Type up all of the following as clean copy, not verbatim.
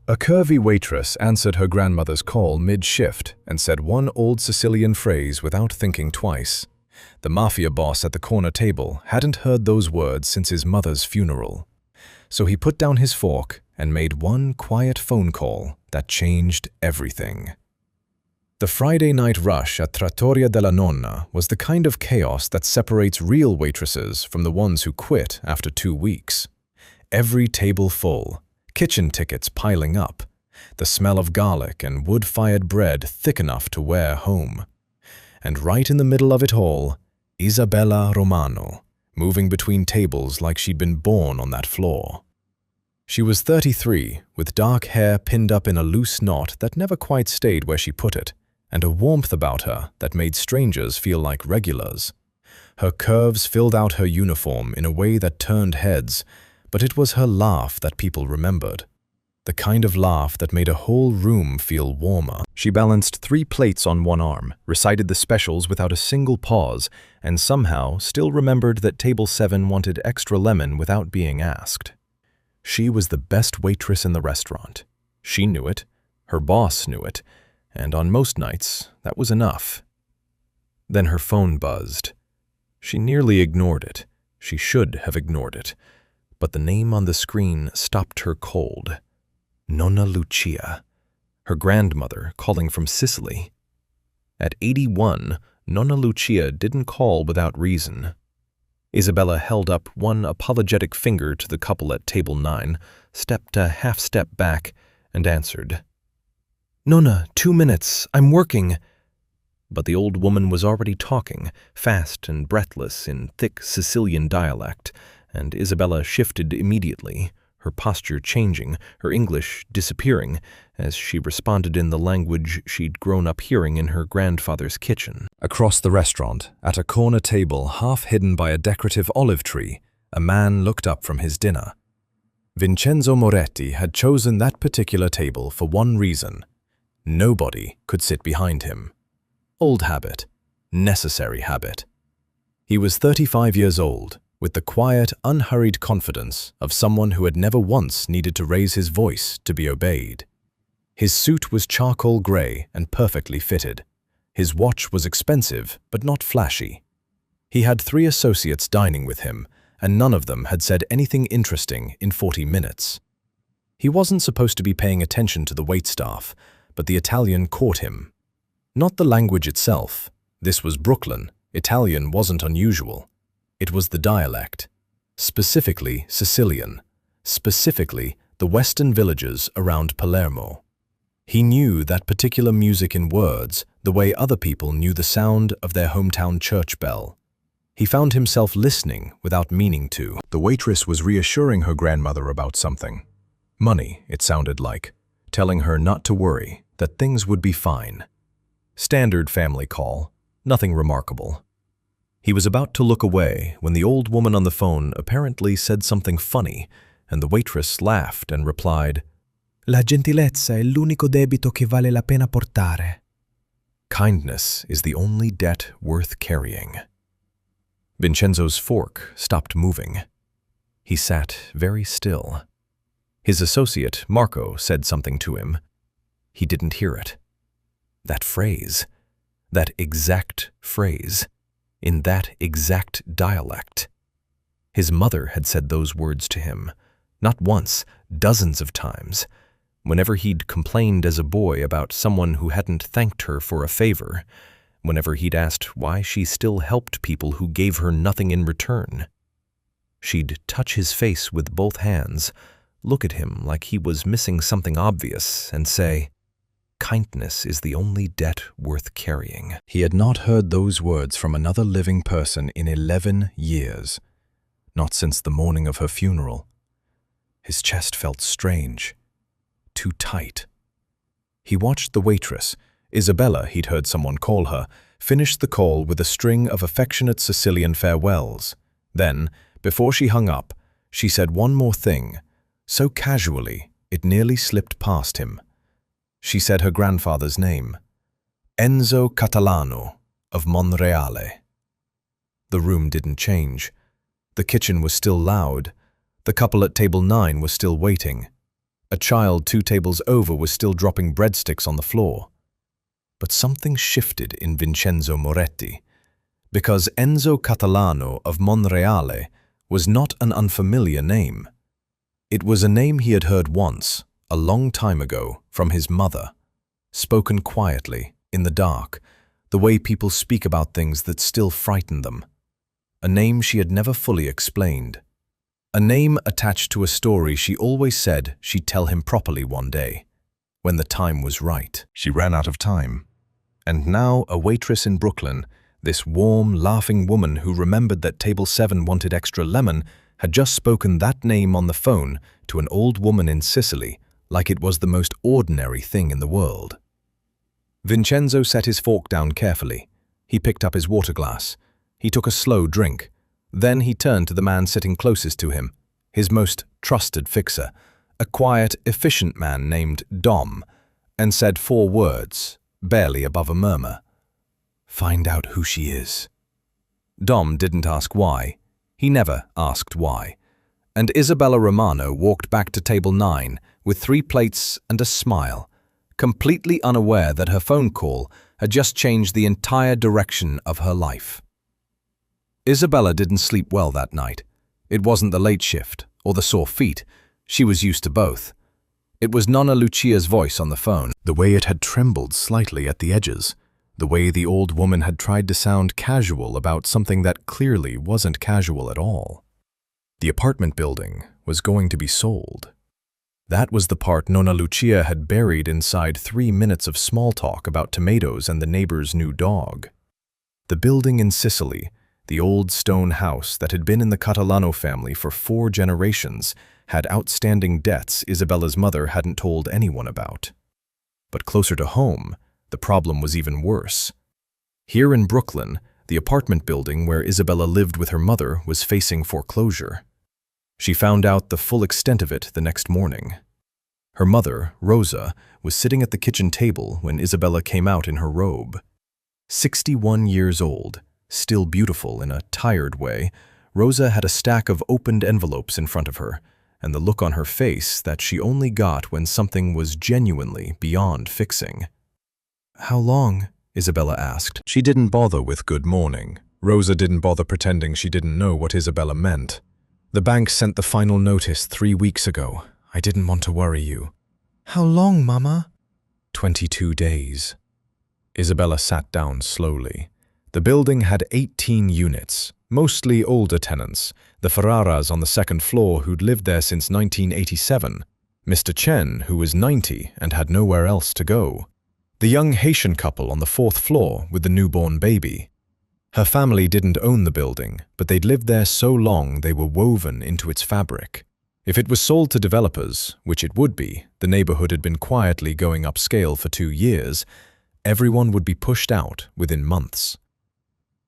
A curvy waitress answered her grandmother's call mid-shift and said one old Sicilian phrase without thinking twice. The Mafia boss at the corner table hadn't heard those words since his mother's funeral. So he put down his fork and made one quiet phone call that changed everything. The Friday night rush at Trattoria della Nonna was the kind of chaos that separates real waitresses from the ones who quit after 2 weeks. Every table full, kitchen tickets piling up, the smell of garlic and wood-fired bread thick enough to wear home. And right in the middle of it all, Isabella Romano, moving between tables like she'd been born on that floor. She was 33, with dark hair pinned up in a loose knot that never quite stayed where she put it, and a warmth about her that made strangers feel like regulars. Her curves filled out her uniform in a way that turned heads, but it was her laugh that people remembered. The kind of laugh that made a whole room feel warmer. She balanced 3 plates on one arm, recited the specials without a single pause, and somehow still remembered that table 7 wanted extra lemon without being asked. She was the best waitress in the restaurant. She knew it, her boss knew it, and on most nights, that was enough. Then her phone buzzed. She nearly ignored it. She should have ignored it. But the name on the screen stopped her cold. Nonna Lucia, her grandmother calling from Sicily. At 81, Nonna Lucia didn't call without reason. Isabella held up one apologetic finger to the couple at table 9, stepped a half-step back, and answered. "Nonna, 2 minutes, I'm working." But the old woman was already talking, fast and breathless in thick Sicilian dialect, and Isabella shifted immediately, her posture changing, her English disappearing, as she responded in the language she'd grown up hearing in her grandfather's kitchen. Across the restaurant, at a corner table half hidden by a decorative olive tree, a man looked up from his dinner. Vincenzo Moretti had chosen that particular table for one reason. Nobody could sit behind him. Old habit. Necessary habit. He was 35 years old, with the quiet, unhurried confidence of someone who had never once needed to raise his voice to be obeyed. His suit was charcoal gray and perfectly fitted. His watch was expensive, but not flashy. He had 3 associates dining with him, and none of them had said anything interesting in 40 minutes. He wasn't supposed to be paying attention to the waitstaff, but the Italian caught him. Not the language itself. This was Brooklyn. Italian wasn't unusual. It was the dialect, specifically Sicilian, specifically the western villages around Palermo. He knew that particular music in words the way other people knew the sound of their hometown church bell. He found himself listening without meaning to. The waitress was reassuring her grandmother about something. Money, it sounded like, telling her not to worry, that things would be fine. Standard family call, nothing remarkable. He was about to look away when the old woman on the phone apparently said something funny, and the waitress laughed and replied, "La gentilezza è l'unico debito che vale la pena portare." Kindness is the only debt worth carrying. Vincenzo's fork stopped moving. He sat very still. His associate, Marco, said something to him. He didn't hear it. That phrase, that exact phrase, in that exact dialect. His mother had said those words to him, not once, dozens of times, whenever he'd complained as a boy about someone who hadn't thanked her for a favor, whenever he'd asked why she still helped people who gave her nothing in return. She'd touch his face with both hands, look at him like he was missing something obvious, and say, "Kindness is the only debt worth carrying." He had not heard those words from another living person in 11 years, not since the morning of her funeral. His chest felt strange, too tight. He watched the waitress, Isabella he'd heard someone call her, finish the call with a string of affectionate Sicilian farewells. Then, before she hung up, she said one more thing, so casually it nearly slipped past him. She said her grandfather's name, Enzo Catalano of Monreale. The room didn't change. The kitchen was still loud. The couple at table 9 was still waiting. A child 2 tables over was still dropping breadsticks on the floor. But something shifted in Vincenzo Moretti, because Enzo Catalano of Monreale was not an unfamiliar name. It was a name he had heard once, a long time ago, from his mother, spoken quietly, in the dark, the way people speak about things that still frighten them. A name she had never fully explained. A name attached to a story she always said she'd tell him properly one day, when the time was right. She ran out of time. And now a waitress in Brooklyn, this warm, laughing woman who remembered that table 7 wanted extra lemon, had just spoken that name on the phone to an old woman in Sicily like it was the most ordinary thing in the world. Vincenzo set his fork down carefully. He picked up his water glass. He took a slow drink. Then he turned to the man sitting closest to him, his most trusted fixer, a quiet, efficient man named Dom, and said 4 words, barely above a murmur. "Find out who she is." Dom didn't ask why. He never asked why. And Isabella Romano walked back to table 9 with 3 plates and a smile, completely unaware that her phone call had just changed the entire direction of her life. Isabella didn't sleep well that night. It wasn't the late shift or the sore feet. She was used to both. It was Nonna Lucia's voice on the phone, the way it had trembled slightly at the edges, the way the old woman had tried to sound casual about something that clearly wasn't casual at all. The apartment building was going to be sold. That was the part Nonna Lucia had buried inside 3 minutes of small talk about tomatoes and the neighbor's new dog. The building in Sicily, the old stone house that had been in the Catalano family for 4 generations, had outstanding debts Isabella's mother hadn't told anyone about. But closer to home, the problem was even worse. Here in Brooklyn, the apartment building where Isabella lived with her mother was facing foreclosure. She found out the full extent of it the next morning. Her mother, Rosa, was sitting at the kitchen table when Isabella came out in her robe. 61 years old, still beautiful in a tired way, Rosa had a stack of opened envelopes in front of her, and the look on her face that she only got when something was genuinely beyond fixing. "How long?" Isabella asked. She didn't bother with good morning. Rosa didn't bother pretending she didn't know what Isabella meant. "The bank sent the final notice 3 weeks ago. I didn't want to worry you." "How long, Mama?" 22 days. Isabella sat down slowly. The building had 18 units, mostly older tenants, the Ferraras on the 2nd floor who'd lived there since 1987, Mr. Chen, who was 90 and had nowhere else to go, the young Haitian couple on the 4th floor with the newborn baby. Her family didn't own the building, but they'd lived there so long they were woven into its fabric. If it was sold to developers, which it would be, the neighborhood had been quietly going upscale for 2 years, everyone would be pushed out within months.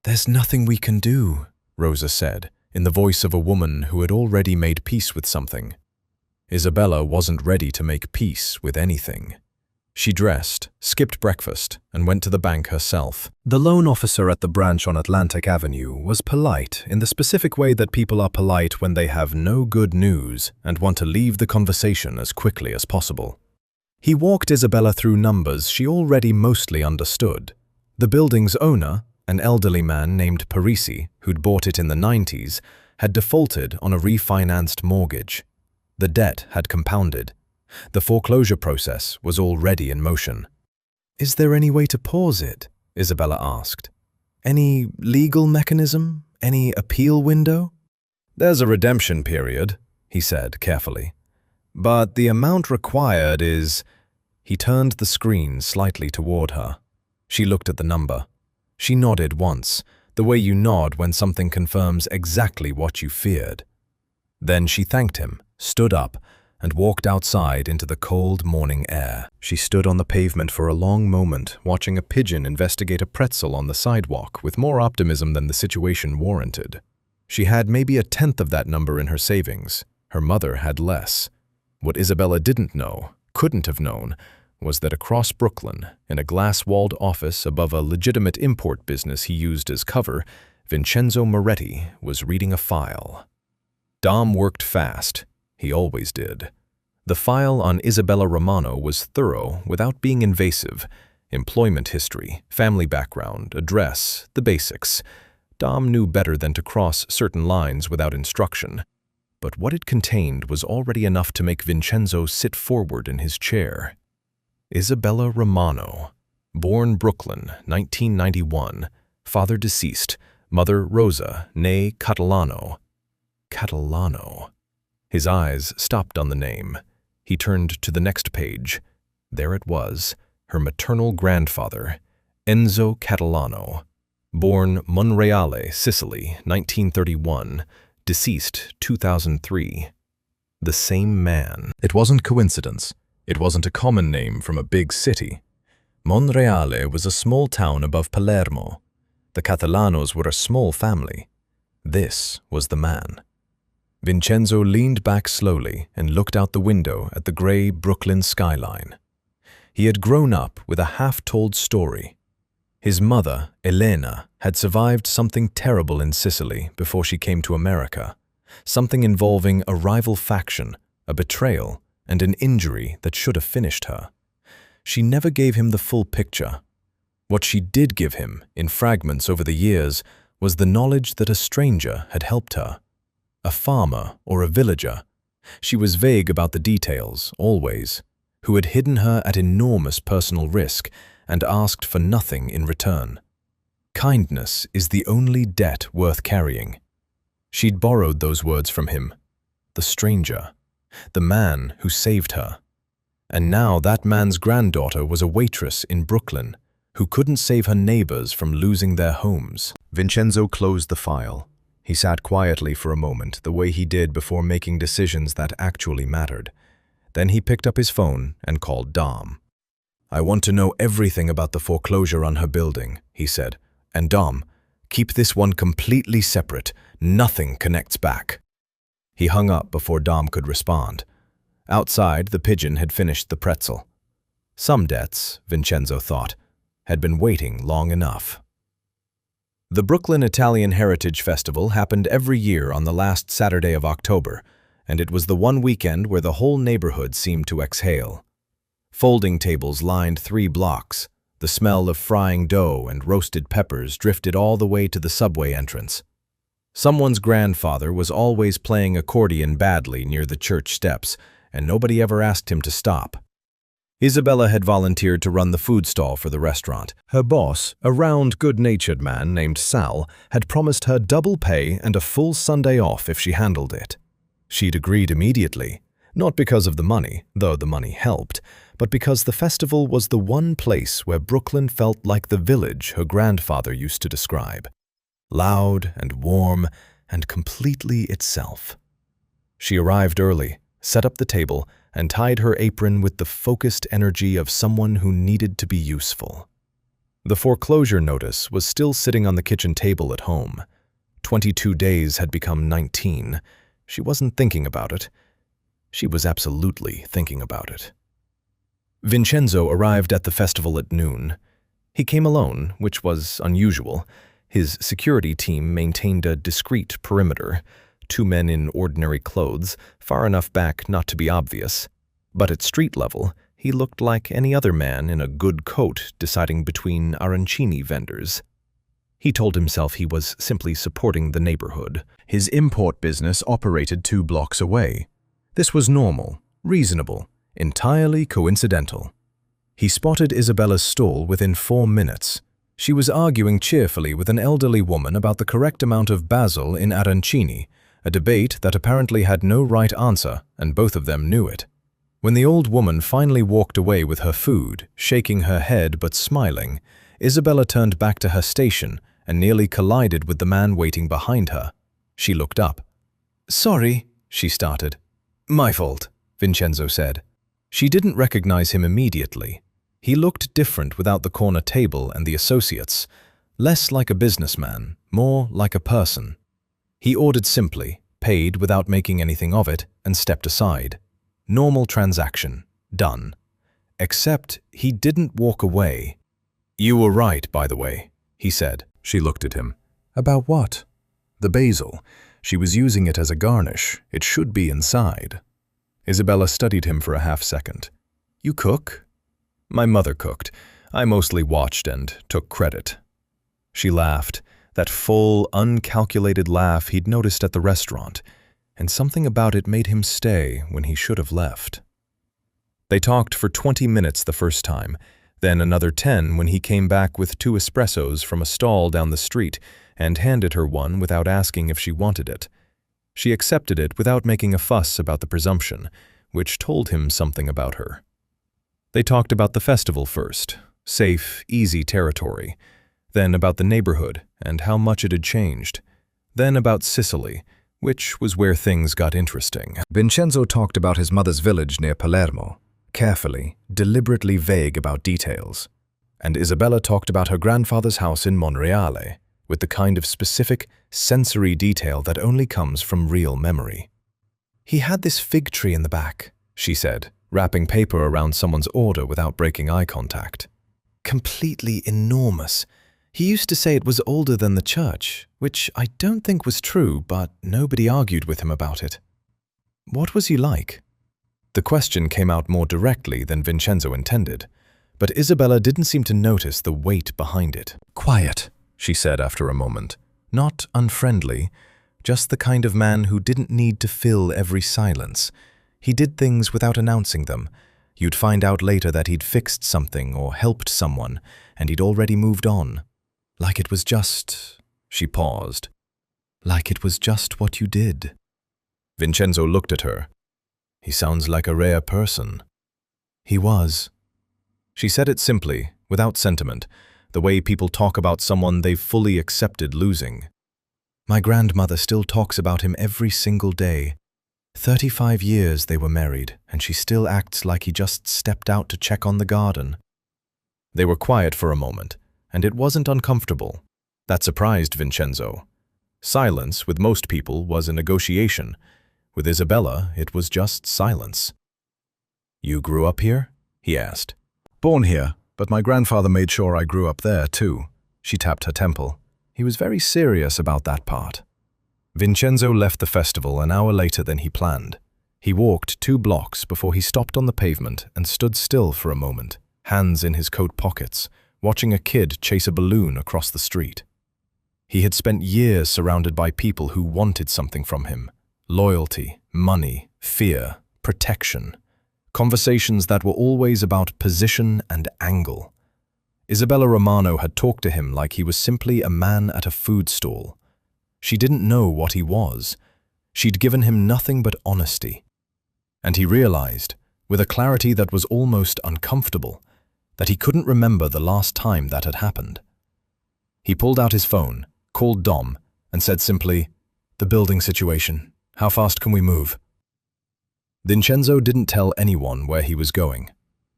"There's nothing we can do," Rosa said, in the voice of a woman who had already made peace with something. Isabella wasn't ready to make peace with anything. She dressed, skipped breakfast, and went to the bank herself. The loan officer at the branch on Atlantic Avenue was polite in the specific way that people are polite when they have no good news and want to leave the conversation as quickly as possible. He walked Isabella through numbers she already mostly understood. The building's owner, an elderly man named Parisi, who'd bought it in the 90s, had defaulted on a refinanced mortgage. The debt had compounded. The foreclosure process was already in motion. "Is there any way to pause it?" Isabella asked. "Any legal mechanism? Any appeal window?" "There's a redemption period," he said carefully. "But the amount required is—" He turned the screen slightly toward her. She looked at the number. She nodded once, the way you nod when something confirms exactly what you feared. Then she thanked him, stood up, and walked outside into the cold morning air. She stood on the pavement for a long moment, watching a pigeon investigate a pretzel on the sidewalk with more optimism than the situation warranted. She had maybe 1/10 of that number in her savings. Her mother had less. What Isabella didn't know, couldn't have known, was that across Brooklyn, in a glass-walled office above a legitimate import business he used as cover, Vincenzo Moretti was reading a file. Dom worked fast. He always did. The file on Isabella Romano was thorough without being invasive. Employment history, family background, address, the basics. Dom knew better than to cross certain lines without instruction. But what it contained was already enough to make Vincenzo sit forward in his chair. Isabella Romano, born Brooklyn, 1991, father deceased, mother Rosa, née Catalano. Catalano. His eyes stopped on the name. He turned to the next page. There it was, her maternal grandfather, Enzo Catalano, born Monreale, Sicily, 1931, deceased 2003. The same man. It wasn't coincidence. It wasn't a common name from a big city. Monreale was a small town above Palermo. The Catalanos were a small family. This was the man. Vincenzo leaned back slowly and looked out the window at the gray Brooklyn skyline. He had grown up with a half-told story. His mother, Elena, had survived something terrible in Sicily before she came to America, something involving a rival faction, a betrayal, and an injury that should have finished her. She never gave him the full picture. What she did give him, in fragments over the years, was the knowledge that a stranger had helped her. A farmer or a villager. She was vague about the details, always, who had hidden her at enormous personal risk and asked for nothing in return. Kindness is the only debt worth carrying. She'd borrowed those words from him. The stranger. The man who saved her. And now that man's granddaughter was a waitress in Brooklyn who couldn't save her neighbors from losing their homes. Vincenzo closed the file. He sat quietly for a moment, the way he did before making decisions that actually mattered. Then he picked up his phone and called Dom. "I want to know everything about the foreclosure on her building," he said. "And Dom, keep this one completely separate. Nothing connects back." He hung up before Dom could respond. Outside, the pigeon had finished the pretzel. Some debts, Vincenzo thought, had been waiting long enough. The Brooklyn Italian Heritage Festival happened every year on the last Saturday of October, and it was the one weekend where the whole neighborhood seemed to exhale. Folding tables lined 3 blocks. The smell of frying dough and roasted peppers drifted all the way to the subway entrance. Someone's grandfather was always playing accordion badly near the church steps, and nobody ever asked him to stop. Isabella had volunteered to run the food stall for the restaurant. Her boss, a round, good-natured man named Sal, had promised her double pay and a full Sunday off if she handled it. She'd agreed immediately, not because of the money, though the money helped, but because the festival was the one place where Brooklyn felt like the village her grandfather used to describe. Loud and warm and completely itself. She arrived early, set up the table, and tied her apron with the focused energy of someone who needed to be useful. The foreclosure notice was still sitting on the kitchen table at home. 22 days had become 19. She wasn't thinking about it. She was absolutely thinking about it. Vincenzo arrived at the festival at noon. He came alone, which was unusual. His security team maintained a discreet perimeter. 2 men in ordinary clothes, far enough back not to be obvious. But at street level, he looked like any other man in a good coat deciding between arancini vendors. He told himself he was simply supporting the neighborhood. His import business operated 2 blocks away. This was normal, reasonable, entirely coincidental. He spotted Isabella's stall within 4 minutes. She was arguing cheerfully with an elderly woman about the correct amount of basil in arancini, a debate that apparently had no right answer, and both of them knew it. When the old woman finally walked away with her food, shaking her head but smiling, Isabella turned back to her station and nearly collided with the man waiting behind her. She looked up. "Sorry," she started. "My fault," Vincenzo said. She didn't recognize him immediately. He looked different without the corner table and the associates, less like a businessman, more like a person. He ordered simply, paid without making anything of it, and stepped aside. Normal transaction. Done. Except he didn't walk away. "You were right, by the way," he said. She looked at him. "About what?" "The basil. She was using it as a garnish. It should be inside." Isabella studied him for a half-second. "You cook?" "My mother cooked. I mostly watched and took credit." She laughed, that full, uncalculated laugh he'd noticed at the restaurant, and something about it made him stay when he should have left. They talked for 20 minutes the first time, then another 10 when he came back with 2 espressos from a stall down the street and handed her one without asking if she wanted it. She accepted it without making a fuss about the presumption, which told him something about her. They talked about the festival first, safe, easy territory, then about the neighborhood and how much it had changed, then about Sicily, which was where things got interesting. Vincenzo talked about his mother's village near Palermo, carefully, deliberately vague about details. And Isabella talked about her grandfather's house in Monreale, with the kind of specific, sensory detail that only comes from real memory. "He had this fig tree in the back," she said, wrapping paper around someone's order without breaking eye contact. "Completely enormous. He used to say it was older than the church, which I don't think was true, but nobody argued with him about it." "What was he like?" The question came out more directly than Vincenzo intended, but Isabella didn't seem to notice the weight behind it. "Quiet," she said after a moment. "Not unfriendly, just the kind of man who didn't need to fill every silence. He did things without announcing them. You'd find out later that he'd fixed something or helped someone, and he'd already moved on. Like it was just..." She paused. "Like it was just what you did." Vincenzo looked at her. "He sounds like a rare person." "He was." She said it simply, without sentiment, the way people talk about someone they've fully accepted losing. "My grandmother still talks about him every single day. 35 years they were married, and she still acts like he just stepped out to check on the garden." They were quiet for a moment, and it wasn't uncomfortable. That surprised Vincenzo. Silence, with most people, was a negotiation. With Isabella, it was just silence. "You grew up here?" he asked. "Born here, but my grandfather made sure I grew up there, too." She tapped her temple. "He was very serious about that part." Vincenzo left the festival an hour later than he planned. He walked 2 blocks before he stopped on the pavement and stood still for a moment, hands in his coat pockets, watching a kid chase a balloon across the street. He had spent years surrounded by people who wanted something from him. Loyalty, money, fear, protection. Conversations that were always about position and angle. Isabella Romano had talked to him like he was simply a man at a food stall. She didn't know what he was. She'd given him nothing but honesty. And he realized, with a clarity that was almost uncomfortable, that he couldn't remember the last time that had happened. He pulled out his phone, called Dom, and said simply, "The building situation. How fast can we move?" Vincenzo didn't tell anyone where he was going.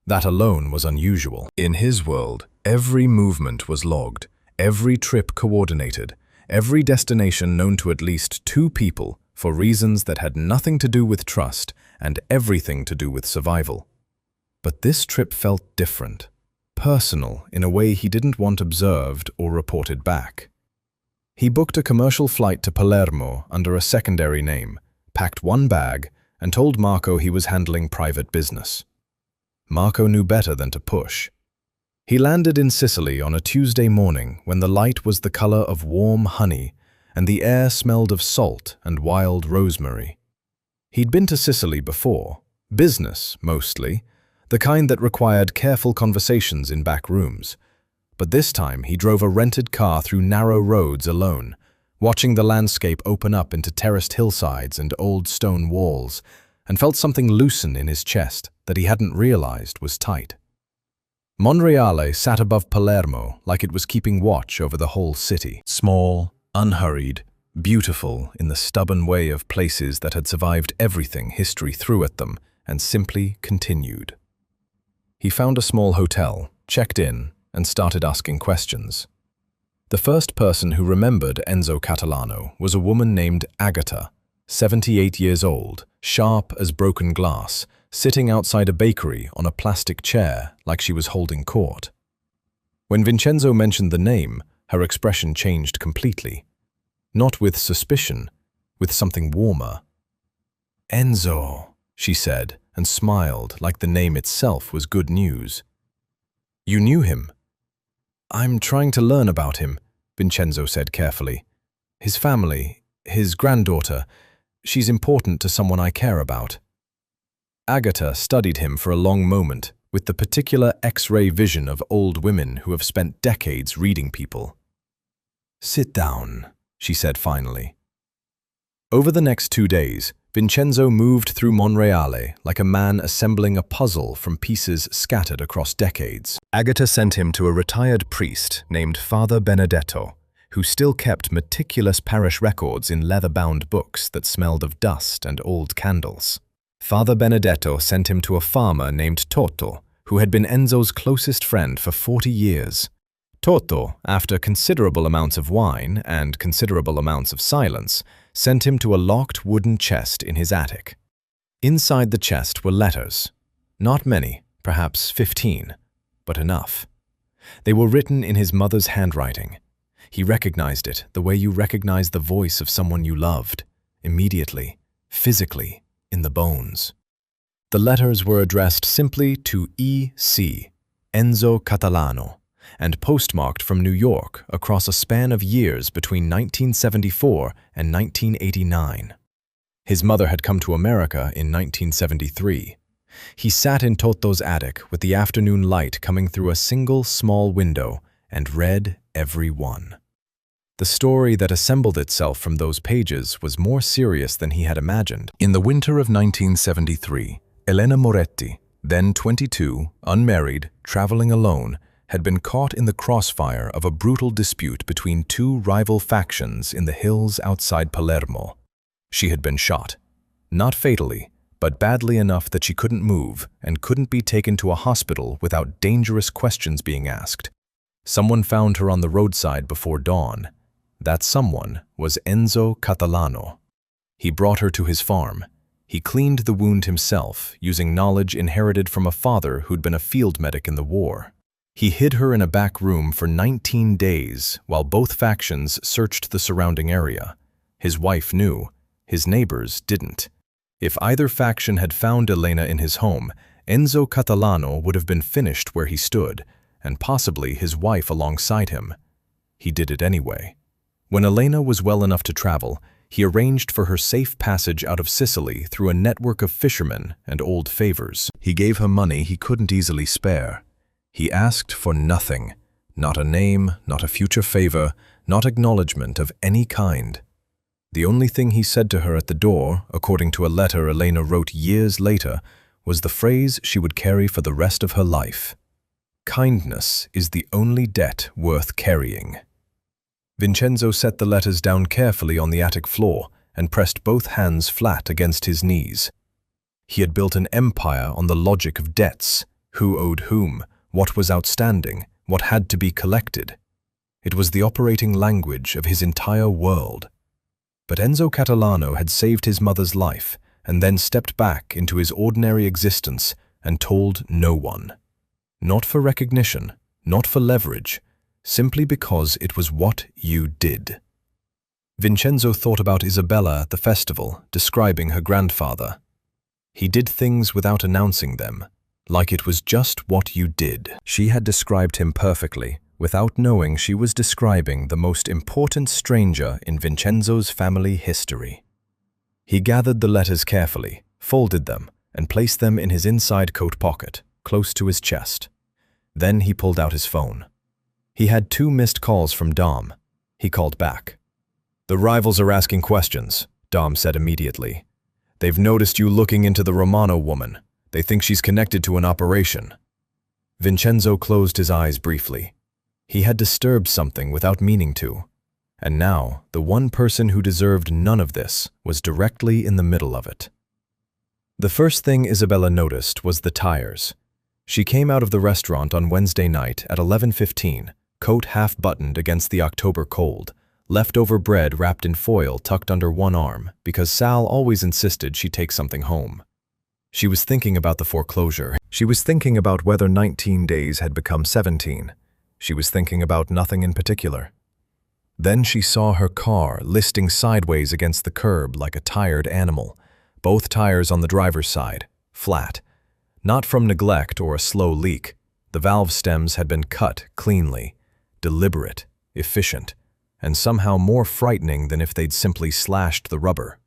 That alone was unusual. In his world, every movement was logged, every trip coordinated, every destination known to at least 2 people for reasons that had nothing to do with trust and everything to do with survival. But this trip felt different, personal in a way he didn't want observed or reported back. He booked a commercial flight to Palermo under a secondary name, packed 1 bag, and told Marco he was handling private business. Marco knew better than to push. He landed in Sicily on a Tuesday morning when the light was the color of warm honey and the air smelled of salt and wild rosemary. He'd been to Sicily before, business mostly, the kind that required careful conversations in back rooms. But this time he drove a rented car through narrow roads alone, watching the landscape open up into terraced hillsides and old stone walls, and felt something loosen in his chest that he hadn't realized was tight. Monreale sat above Palermo like it was keeping watch over the whole city. Small, unhurried, beautiful in the stubborn way of places that had survived everything history threw at them and simply continued. He found a small hotel, checked in, and started asking questions. The first person who remembered Enzo Catalano was a woman named Agata, 78 years old, sharp as broken glass, sitting outside a bakery on a plastic chair like she was holding court. When Vincenzo mentioned the name, her expression changed completely. Not with suspicion, with something warmer. "Enzo," she said, and smiled like the name itself was good news. You knew him? I'm trying to learn about him, Vincenzo said carefully. His family, his granddaughter, she's important to someone I care about. Agatha studied him for a long moment with the particular X-ray vision of old women who have spent decades reading people. Sit down, she said finally. Over the next 2 days, Vincenzo moved through Monreale like a man assembling a puzzle from pieces scattered across decades. Agatha sent him to a retired priest named Father Benedetto, who still kept meticulous parish records in leather-bound books that smelled of dust and old candles. Father Benedetto sent him to a farmer named Toto, who had been Enzo's closest friend for 40 years. Toto, after considerable amounts of wine and considerable amounts of silence, sent him to a locked wooden chest in his attic. Inside the chest were letters. Not many, perhaps 15, but enough. They were written in his mother's handwriting. He recognized it the way you recognize the voice of someone you loved, immediately, physically, in the bones. The letters were addressed simply to E.C., Enzo Catalano, and postmarked from New York across a span of years between 1974 and 1989. His mother had come to America in 1973. He sat in Toto's attic with the afternoon light coming through a single small window and read every one. The story that assembled itself from those pages was more serious than he had imagined. In the winter of 1973, Elena Moretti, then 22, unmarried, traveling alone, had been caught in the crossfire of a brutal dispute between two rival factions in the hills outside Palermo. She had been shot. Not fatally, but badly enough that she couldn't move and couldn't be taken to a hospital without dangerous questions being asked. Someone found her on the roadside before dawn. That someone was Enzo Catalano. He brought her to his farm. He cleaned the wound himself, using knowledge inherited from a father who'd been a field medic in the war. He hid her in a back room for 19 days while both factions searched the surrounding area. His wife knew. His neighbors didn't. If either faction had found Elena in his home, Enzo Catalano would have been finished where he stood, and possibly his wife alongside him. He did it anyway. When Elena was well enough to travel, he arranged for her safe passage out of Sicily through a network of fishermen and old favors. He gave her money he couldn't easily spare. He asked for nothing, not a name, not a future favor, not acknowledgement of any kind. The only thing he said to her at the door, according to a letter Elena wrote years later, was the phrase she would carry for the rest of her life. Kindness is the only debt worth carrying. Vincenzo set the letters down carefully on the attic floor and pressed both hands flat against his knees. He had built an empire on the logic of debts, who owed whom, what was outstanding, what had to be collected. It was the operating language of his entire world. But Enzo Catalano had saved his mother's life and then stepped back into his ordinary existence and told no one. Not for recognition, not for leverage, simply because it was what you did. Vincenzo thought about Isabella at the festival, describing her grandfather. He did things without announcing them, like it was just what you did. She had described him perfectly, without knowing she was describing the most important stranger in Vincenzo's family history. He gathered the letters carefully, folded them, and placed them in his inside coat pocket, close to his chest. Then he pulled out his phone. He had 2 missed calls from Dom. He called back. "The rivals are asking questions," Dom said immediately. "They've noticed you looking into the Romano woman. They think she's connected to an operation." Vincenzo closed his eyes briefly. He had disturbed something without meaning to. And now, the one person who deserved none of this was directly in the middle of it. The first thing Isabella noticed was the tires. She came out of the restaurant on Wednesday night at 11:15, coat half-buttoned against the October cold, leftover bread wrapped in foil tucked under one arm because Sal always insisted she take something home. She was thinking about the foreclosure. She was thinking about whether 19 days had become 17. She was thinking about nothing in particular. Then she saw her car listing sideways against the curb like a tired animal, both tires on the driver's side, flat. Not from neglect or a slow leak. The valve stems had been cut cleanly, deliberate, efficient, and somehow more frightening than if they'd simply slashed the rubber.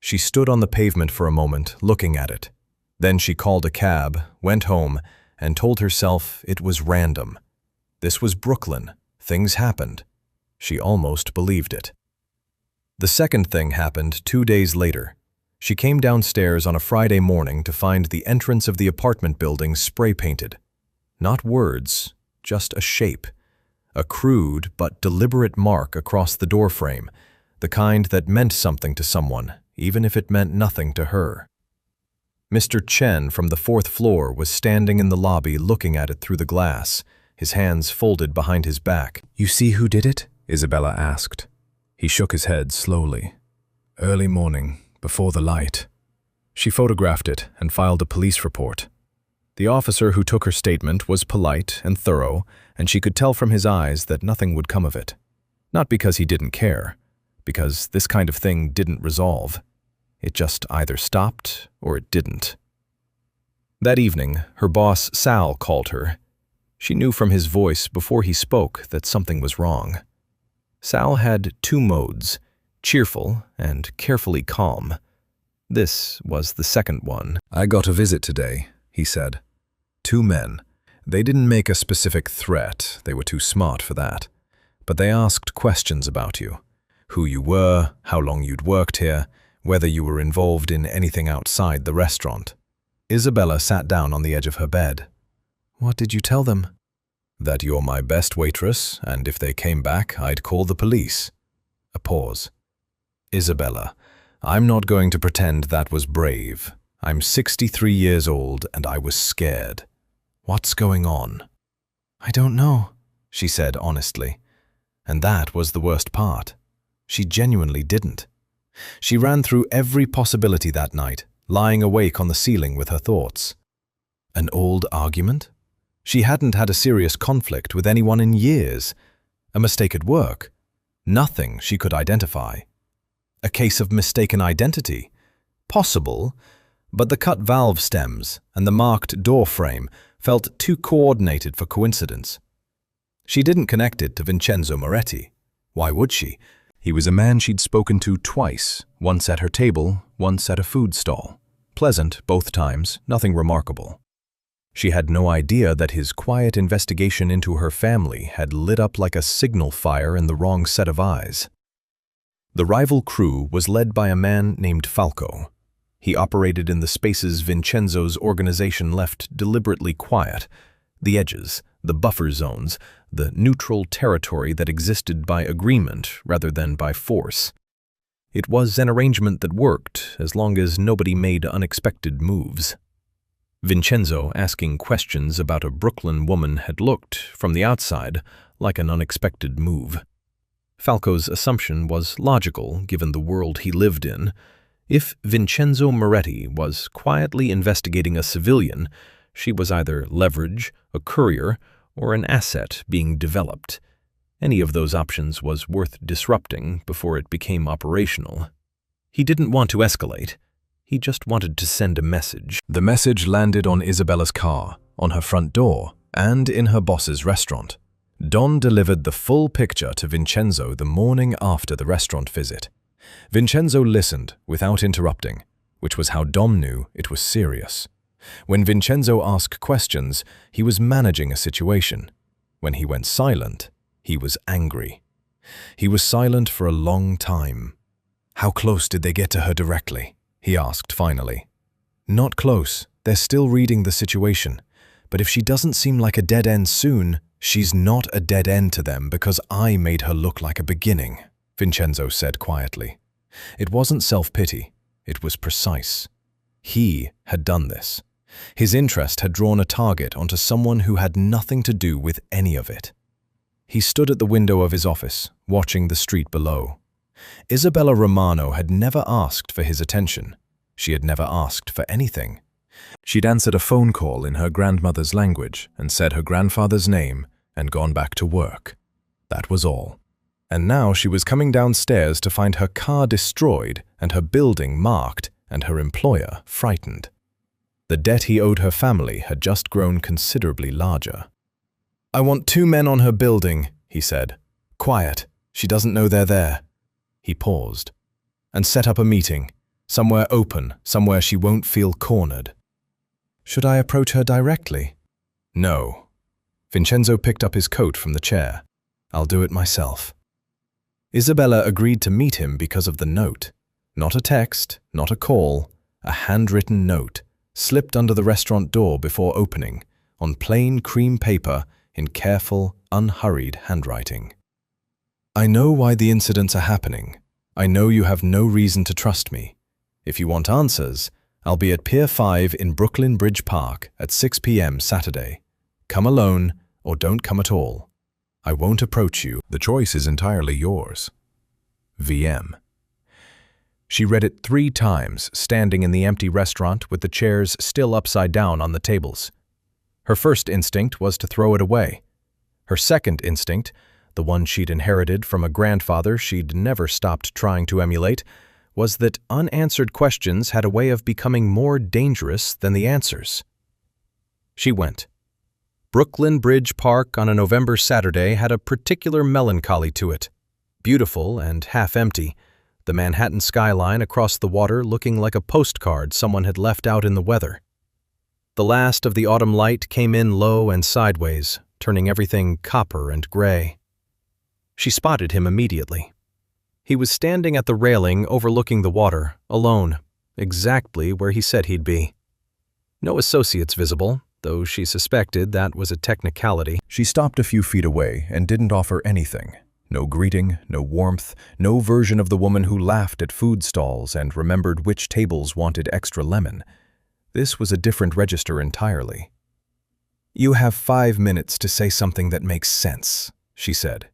She stood on the pavement for a moment, looking at it. Then she called a cab, went home, and told herself it was random. This was Brooklyn. Things happened. She almost believed it. The second thing happened 2 days later. She came downstairs on a Friday morning to find the entrance of the apartment building spray-painted. Not words, just a shape. A crude but deliberate mark across the doorframe, the kind that meant something to someone, even if it meant nothing to her. Mr. Chen from the 4th floor was standing in the lobby looking at it through the glass, his hands folded behind his back. "You see who did it?" Isabella asked. He shook his head slowly. "Early morning, before the light." She photographed it and filed a police report. The officer who took her statement was polite and thorough, and she could tell from his eyes that nothing would come of it. Not because he didn't care, because this kind of thing didn't resolve. It just either stopped or it didn't. That evening, her boss Sal called her. She knew from his voice before he spoke that something was wrong. Sal had 2 modes, cheerful and carefully calm. This was the second one. "I got a visit today," he said. 2 men. They didn't make a specific threat, they were too smart for that. But they asked questions about you. Who you were, how long you'd worked here, whether you were involved in anything outside the restaurant. Isabella sat down on the edge of her bed. "What did you tell them?" "That you're my best waitress, and if they came back, I'd call the police." A pause. "Isabella, I'm not going to pretend that was brave. I'm 63 years old, and I was scared. What's going on?" "I don't know," she said honestly. And that was the worst part. She genuinely didn't. She ran through every possibility that night, lying awake on the ceiling with her thoughts. An old argument? She hadn't had a serious conflict with anyone in years. A mistake at work? Nothing she could identify. A case of mistaken identity? Possible, but the cut valve stems and the marked door frame felt too coordinated for coincidence. She didn't connect it to Vincenzo Moretti. Why would she? He was a man she'd spoken to twice, once at her table, once at a food stall. Pleasant both times, nothing remarkable. She had no idea that his quiet investigation into her family had lit up like a signal fire in the wrong set of eyes. The rival crew was led by a man named Falco. He operated in the spaces Vincenzo's organization left deliberately quiet, the edges, the buffer zones, the neutral territory that existed by agreement rather than by force. It was an arrangement that worked as long as nobody made unexpected moves. Vincenzo asking questions about a Brooklyn woman had looked, from the outside, like an unexpected move. Falco's assumption was logical given the world he lived in. If Vincenzo Moretti was quietly investigating a civilian, she was either leverage, a courier, or an asset being developed. Any of those options was worth disrupting before it became operational. He didn't want to escalate. He just wanted to send a message. The message landed on Isabella's car, on her front door, and in her boss's restaurant. Don delivered the full picture to Vincenzo the morning after the restaurant visit. Vincenzo listened without interrupting, which was how Dom knew it was serious. When Vincenzo asked questions, he was managing a situation. When he went silent, he was angry. He was silent for a long time. "How close did they get to her directly?" he asked finally. "Not close. They're still reading the situation. But if she doesn't seem like a dead end soon, she's not a dead end to them because I made her look like a beginning," Vincenzo said quietly. It wasn't self-pity. It was precise. He had done this. His interest had drawn a target onto someone who had nothing to do with any of it. He stood at the window of his office, watching the street below. Isabella Romano had never asked for his attention. She had never asked for anything. She'd answered a phone call in her grandmother's language and said her grandfather's name and gone back to work. That was all. And now she was coming downstairs to find her car destroyed and her building marked and her employer frightened. The debt he owed her family had just grown considerably larger. "I want 2 men on her building," he said. "Quiet. She doesn't know they're there." He paused. "And set up a meeting. Somewhere open, somewhere she won't feel cornered." "Should I approach her directly?" "No." Vincenzo picked up his coat from the chair. "I'll do it myself." Isabella agreed to meet him because of the note. Not a text, not a call, a handwritten note, slipped under the restaurant door before opening, on plain cream paper in careful, unhurried handwriting. "I know why the incidents are happening. I know you have no reason to trust me. If you want answers, I'll be at Pier 5 in Brooklyn Bridge Park at 6 p.m. Saturday. Come alone or don't come at all. I won't approach you. The choice is entirely yours. VM. She read it 3 times, standing in the empty restaurant with the chairs still upside down on the tables. Her first instinct was to throw it away. Her second instinct, the one she'd inherited from a grandfather she'd never stopped trying to emulate, was that unanswered questions had a way of becoming more dangerous than the answers. She went. Brooklyn Bridge Park on a November Saturday had a particular melancholy to it. Beautiful and half-empty, the Manhattan skyline across the water looking like a postcard someone had left out in the weather. The last of the autumn light came in low and sideways, turning everything copper and gray. She spotted him immediately. He was standing at the railing overlooking the water, alone, exactly where he said he'd be. No associates visible, though she suspected that was a technicality. She stopped a few feet away and didn't offer anything. No greeting, no warmth, no version of the woman who laughed at food stalls and remembered which tables wanted extra lemon. This was a different register entirely. "You have 5 minutes to say something that makes sense," she said.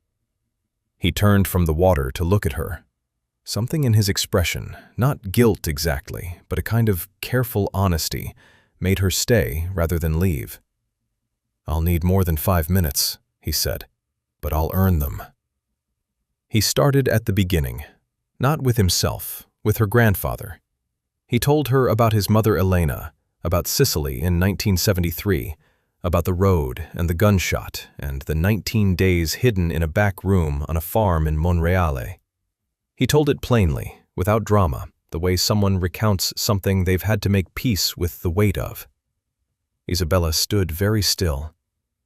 He turned from the water to look at her. Something in his expression, not guilt exactly, but a kind of careful honesty, made her stay rather than leave. "I'll need more than 5 minutes," he said, "but I'll earn them." He started at the beginning, not with himself, with her grandfather. He told her about his mother Elena, about Sicily in 1973, about the road and the gunshot and the 19 days hidden in a back room on a farm in Monreale. He told it plainly, without drama, the way someone recounts something they've had to make peace with the weight of. Isabella stood very still.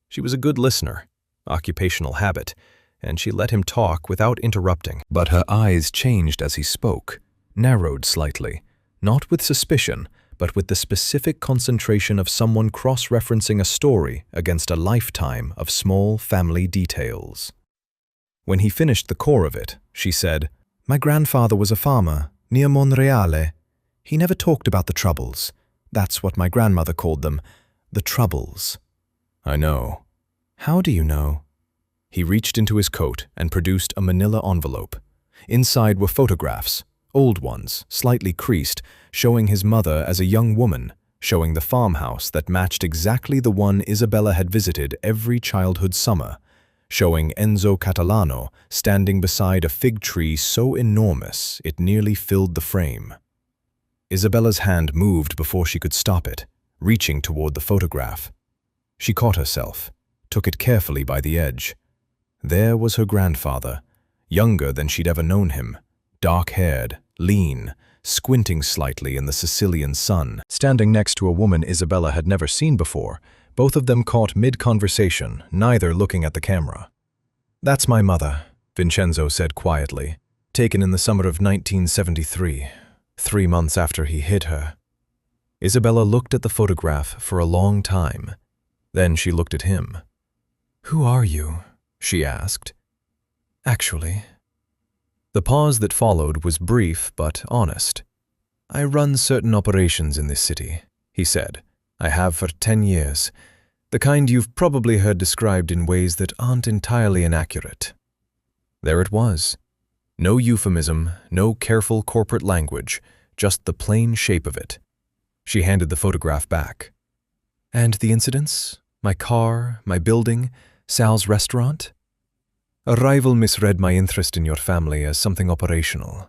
She was a good listener, occupational habit, and she let him talk without interrupting. But her eyes changed as he spoke, narrowed slightly, not with suspicion, but with the specific concentration of someone cross-referencing a story against a lifetime of small family details. When he finished the core of it, she said, "My grandfather was a farmer, near Monreale. He never talked about the troubles. That's what my grandmother called them, the troubles." "I know." "How do you know?" He reached into his coat and produced a manila envelope. Inside were photographs, old ones, slightly creased, showing his mother as a young woman, showing the farmhouse that matched exactly the one Isabella had visited every childhood summer, showing Enzo Catalano standing beside a fig tree so enormous it nearly filled the frame. Isabella's hand moved before she could stop it, reaching toward the photograph. She caught herself, took it carefully by the edge. There was her grandfather, younger than she'd ever known him, dark-haired, lean, squinting slightly in the Sicilian sun, standing next to a woman Isabella had never seen before. Both of them caught mid-conversation, neither looking at the camera. "That's my mother," Vincenzo said quietly, "taken in the summer of 1973, 3 months after he hid her." Isabella looked at the photograph for a long time. Then she looked at him. "Who are you?" she asked. "Actually." The pause that followed was brief but honest. "I run certain operations in this city," he said. "I have for 10 years. The kind you've probably heard described in ways that aren't entirely inaccurate." There it was. No euphemism, no careful corporate language, just the plain shape of it. She handed the photograph back. "And the incidents? My car, my building, Sal's restaurant?" "A rival misread my interest in your family as something operational.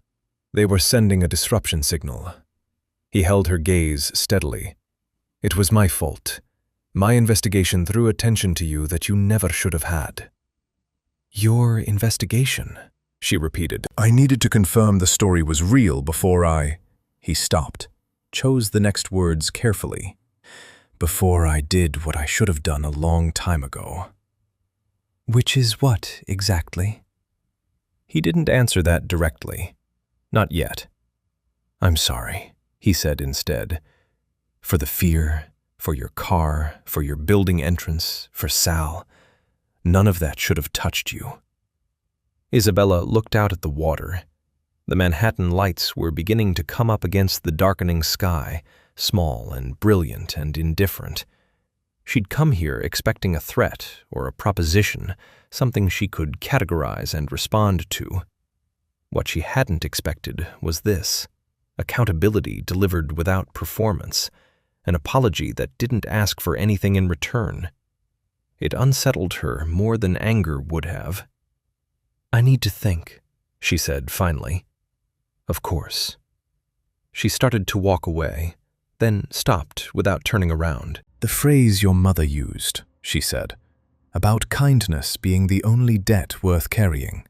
They were sending a disruption signal." He held her gaze steadily. "It was my fault. My investigation drew attention to you that you never should have had." "Your investigation?" she repeated. "I needed to confirm the story was real before I—" He stopped, chose the next words carefully. "Before I did what I should have done a long time ago." "Which is what, exactly?" He didn't answer that directly. Not yet. "I'm sorry," he said instead. "For the fear, for your car, for your building entrance, for Sal. None of that should have touched you." Isabella looked out at the water. The Manhattan lights were beginning to come up against the darkening sky, small and brilliant and indifferent. She'd come here expecting a threat or a proposition, something she could categorize and respond to. What she hadn't expected was this: accountability delivered without performance, an apology that didn't ask for anything in return. It unsettled her more than anger would have. "I need to think," she said finally. "Of course." She started to walk away, then stopped without turning around. "The phrase your mother used," she said, "about kindness being the only debt worth carrying."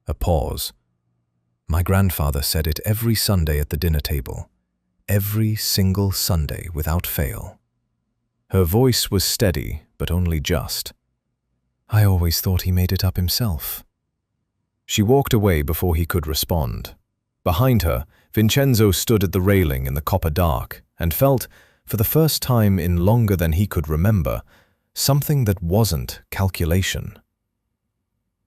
A pause. "My grandfather said it every Sunday at the dinner table. Every single Sunday without fail." Her voice was steady, but only just. "I always thought he made it up himself." She walked away before he could respond. Behind her, Vincenzo stood at the railing in the copper dark and felt, for the first time in longer than he could remember, something that wasn't calculation.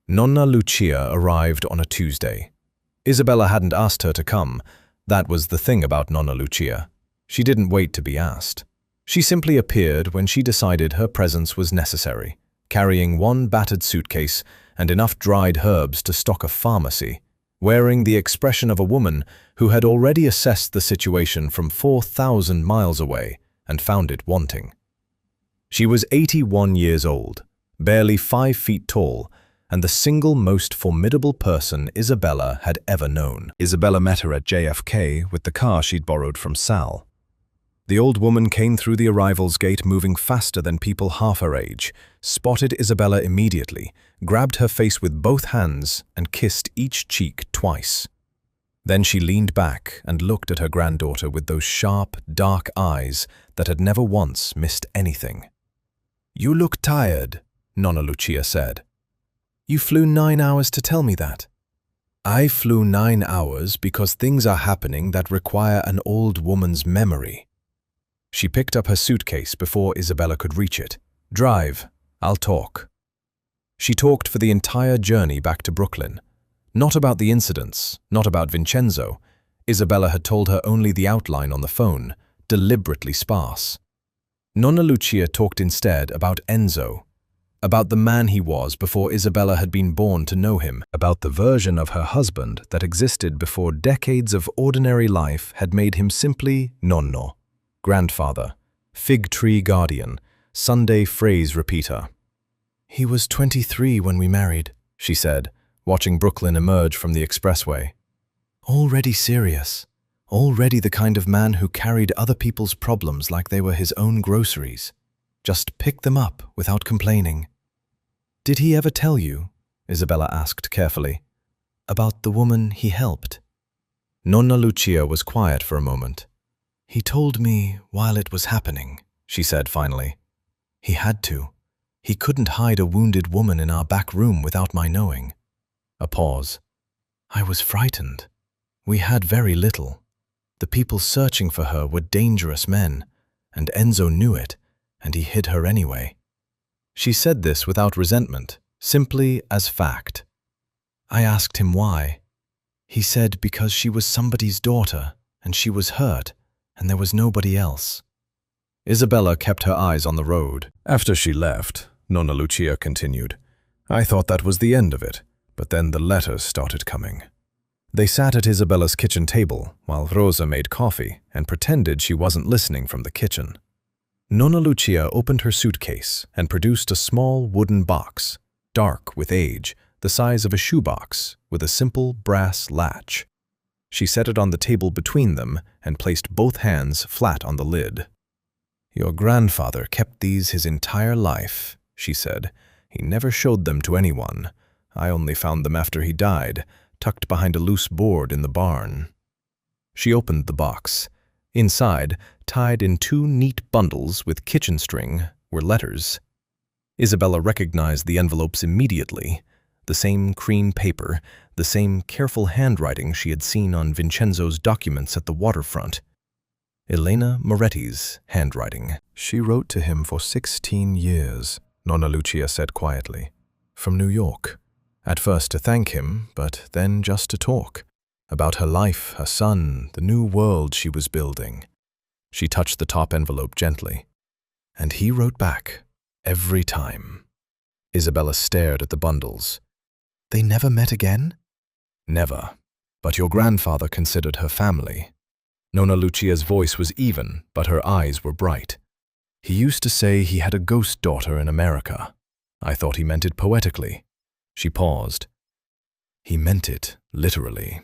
Nonna Lucia arrived on a Tuesday. Isabella hadn't asked her to come. That was the thing about Nonna Lucia. She didn't wait to be asked. She simply appeared when she decided her presence was necessary, carrying one battered suitcase and enough dried herbs to stock a pharmacy, wearing the expression of a woman who had already assessed the situation from 4,000 miles away and found it wanting. She was 81 years old, barely 5 feet tall, and the single most formidable person Isabella had ever known. Isabella met her at JFK with the car she'd borrowed from Sal. The old woman came through the arrivals gate moving faster than people half her age, spotted Isabella immediately, grabbed her face with both hands, and kissed each cheek twice. Then she leaned back and looked at her granddaughter with those sharp, dark eyes that had never once missed anything. "You look tired," Nonna Lucia said. "You flew 9 hours to tell me that." "I flew 9 hours because things are happening that require an old woman's memory." She picked up her suitcase before Isabella could reach it. "Drive, I'll talk." She talked for the entire journey back to Brooklyn. Not about the incidents, not about Vincenzo. Isabella had told her only the outline on the phone, deliberately sparse. Nonna Lucia talked instead about Enzo, about the man he was before Isabella had been born to know him, about the version of her husband that existed before decades of ordinary life had made him simply nonno, grandfather, fig tree guardian, Sunday phrase repeater. "He was 23 when we married," she said, watching Brooklyn emerge from the expressway. "Already serious, already the kind of man who carried other people's problems like they were his own groceries. Just picked them up without complaining." "Did he ever tell you," Isabella asked carefully, "about the woman he helped?" Nonna Lucia was quiet for a moment. "He told me while it was happening," she said finally. "He had to. He couldn't hide a wounded woman in our back room without my knowing." A pause. "I was frightened. We had very little. The people searching for her were dangerous men, and Enzo knew it, and he hid her anyway." She said this without resentment, simply as fact. "I asked him why. He said because she was somebody's daughter, and she was hurt, and there was nobody else." Isabella kept her eyes on the road. "After she left," Nonna Lucia continued, "I thought that was the end of it, but then the letters started coming." They sat at Isabella's kitchen table while Rosa made coffee and pretended she wasn't listening from the kitchen. Nonna Lucia opened her suitcase and produced a small wooden box, dark with age, the size of a shoebox, with a simple brass latch. She set it on the table between them and placed both hands flat on the lid. "Your grandfather kept these his entire life," she said. "He never showed them to anyone. I only found them after he died, tucked behind a loose board in the barn." She opened the box. Inside, tied in 2 neat bundles with kitchen string, were letters. Isabella recognized the envelopes immediately. The same cream paper, the same careful handwriting she had seen on Vincenzo's documents at the waterfront. Elena Moretti's handwriting. "She wrote to him for 16 years, Nonna Lucia said quietly. "From New York. At first to thank him, but then just to talk. About her life, her son, the new world she was building." She touched the top envelope gently. "And he wrote back, every time." Isabella stared at the bundles. "They never met again?" "Never. But your grandfather considered her family." Nonna Lucia's voice was even, but her eyes were bright. "He used to say he had a ghost daughter in America. I thought he meant it poetically." She paused. "He meant it literally."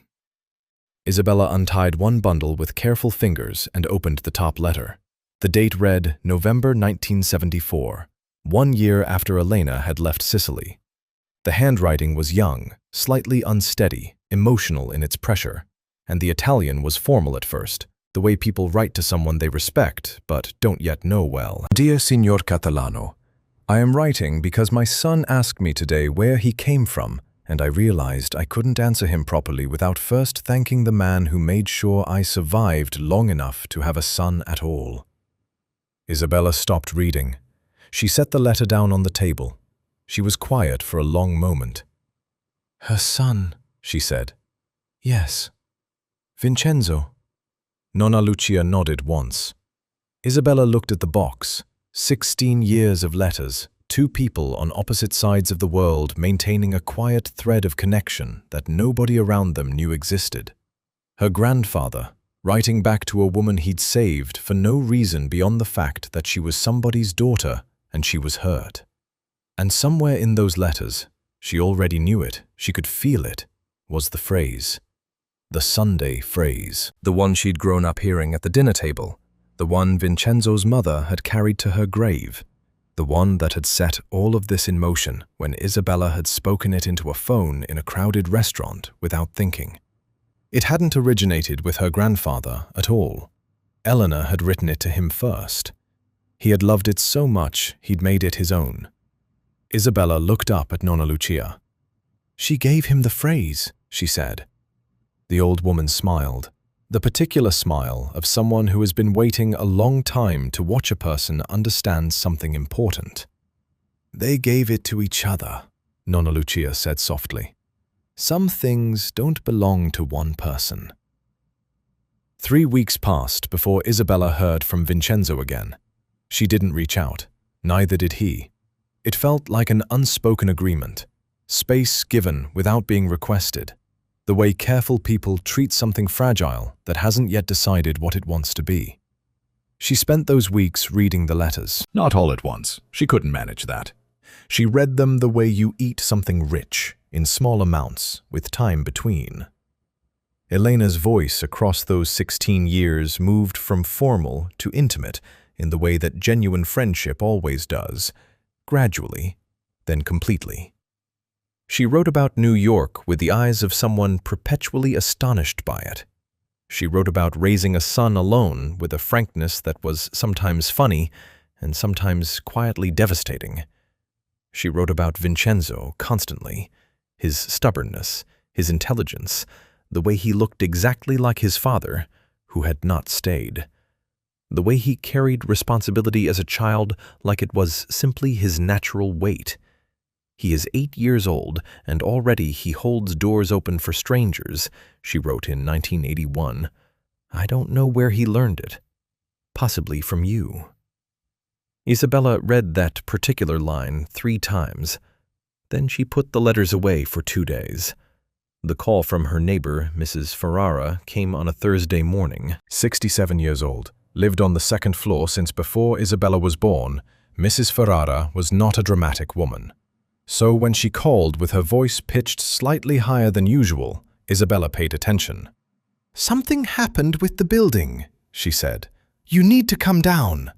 Isabella untied one bundle with careful fingers and opened the top letter. The date read November 1974, 1 year after Elena had left Sicily. The handwriting was young, slightly unsteady, emotional in its pressure, and the Italian was formal at first, the way people write to someone they respect but don't yet know well. "Dear Signor Catalano, I am writing because my son asked me today where he came from, and I realized I couldn't answer him properly without first thanking the man who made sure I survived long enough to have a son at all." Isabella stopped reading. She set the letter down on the table. She was quiet for a long moment. "Her son," she said. "Yes. Vincenzo." Nonna Lucia nodded once. Isabella looked at the box. 16 years of letters, 2 people on opposite sides of the world maintaining a quiet thread of connection that nobody around them knew existed. Her grandfather, writing back to a woman he'd saved for no reason beyond the fact that she was somebody's daughter and she was hurt. And somewhere in those letters, she already knew it, she could feel it, was the phrase. The Sunday phrase. The one she'd grown up hearing at the dinner table. The one Vincenzo's mother had carried to her grave. The one that had set all of this in motion when Isabella had spoken it into a phone in a crowded restaurant without thinking. It hadn't originated with her grandfather at all. Eleanor had written it to him first. He had loved it so much he'd made it his own. Isabella looked up at Nonna Lucia. "She gave him the phrase," she said. The old woman smiled, the particular smile of someone who has been waiting a long time to watch a person understand something important. "They gave it to each other," Nonna Lucia said softly. "Some things don't belong to one person." 3 weeks passed before Isabella heard from Vincenzo again. She didn't reach out, neither did he. It felt like an unspoken agreement, space given without being requested, the way careful people treat something fragile that hasn't yet decided what it wants to be. She spent those weeks reading the letters. Not all at once. She couldn't manage that. She read them the way you eat something rich, in small amounts, with time between. Elena's voice across those 16 years moved from formal to intimate in the way that genuine friendship always does, gradually, then completely. She wrote about New York with the eyes of someone perpetually astonished by it. She wrote about raising a son alone with a frankness that was sometimes funny and sometimes quietly devastating. She wrote about Vincenzo constantly, his stubbornness, his intelligence, the way he looked exactly like his father, who had not stayed. The way he carried responsibility as a child like it was simply his natural weight. He is 8 years old, and already he holds doors open for strangers, she wrote in 1981. I don't know where he learned it. Possibly from you. Isabella read that particular line 3 times. Then she put the letters away for 2 days. The call from her neighbor, Mrs. Ferrara, came on a Thursday morning. 67 years old, lived on the 2nd floor since before Isabella was born, Mrs. Ferrara was not a dramatic woman. So when she called with her voice pitched slightly higher than usual, Isabella paid attention. "Something happened with the building," she said. "You need to come down."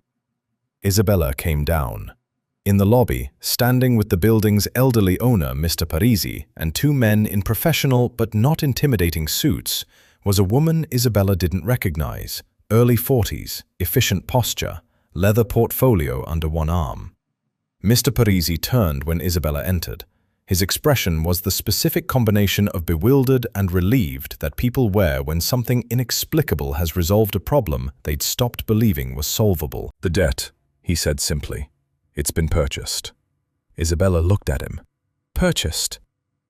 Isabella came down. In the lobby, standing with the building's elderly owner, Mr. Parisi, and two men in professional but not intimidating suits, was a woman Isabella didn't recognize, early 40s, efficient posture, leather portfolio under one arm. Mr. Parisi turned when Isabella entered. His expression was the specific combination of bewildered and relieved that people wear when something inexplicable has resolved a problem they'd stopped believing was solvable. "The debt," he said simply. "It's been purchased." Isabella looked at him. "Purchased?"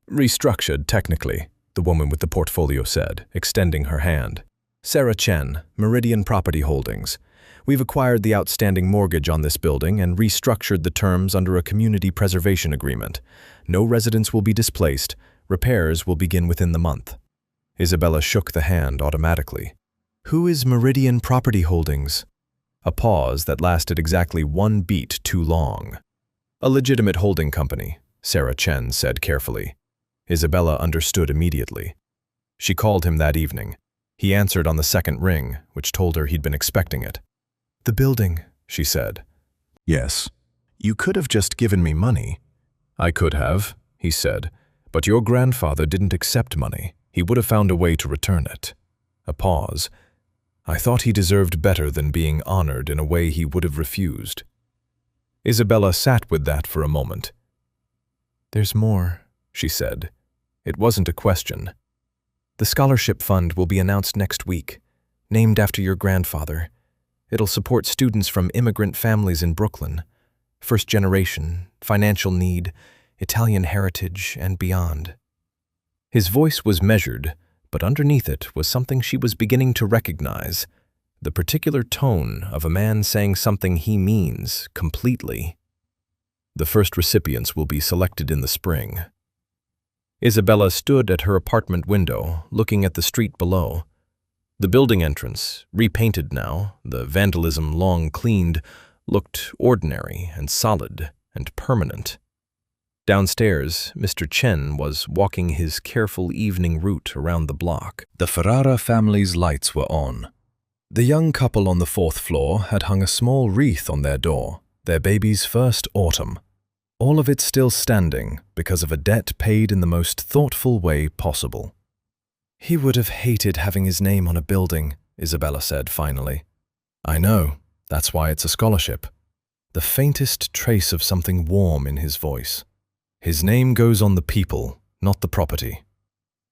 "Restructured, technically," the woman with the portfolio said, extending her hand. "Sarah Chen, Meridian Property Holdings. We've acquired the outstanding mortgage on this building and restructured the terms under a community preservation agreement. No residents will be displaced. Repairs will begin within the month." Isabella shook the hand automatically. "Who is Meridian Property Holdings?" A pause that lasted exactly one beat too long. "A legitimate holding company," Sarah Chen said carefully. Isabella understood immediately. She called him that evening. He answered on the second ring, which told her he'd been expecting it. "The building," she said. "Yes. You could have just given me money." "I could have," he said, "but your grandfather didn't accept money. He would have found a way to return it." A pause. "I thought he deserved better than being honored in a way he would have refused." Isabella sat with that for a moment. "There's more," she said. It wasn't a question. "The scholarship fund will be announced next week, named after your grandfather. It'll support students from immigrant families in Brooklyn, first generation, financial need, Italian heritage, and beyond." His voice was measured, but underneath it was something she was beginning to recognize, the particular tone of a man saying something he means completely. "The first recipients will be selected in the spring." Isabella stood at her apartment window, looking at the street below. The building entrance, repainted now, the vandalism long cleaned, looked ordinary and solid and permanent. Downstairs, Mr. Chen was walking his careful evening route around the block. The Ferrara family's lights were on. The young couple on the 4th floor had hung a small wreath on their door, their baby's first autumn. All of it still standing because of a debt paid in the most thoughtful way possible. "He would have hated having his name on a building," Isabella said finally. "I know. That's why it's a scholarship." The faintest trace of something warm in his voice. "His name goes on the people, not the property."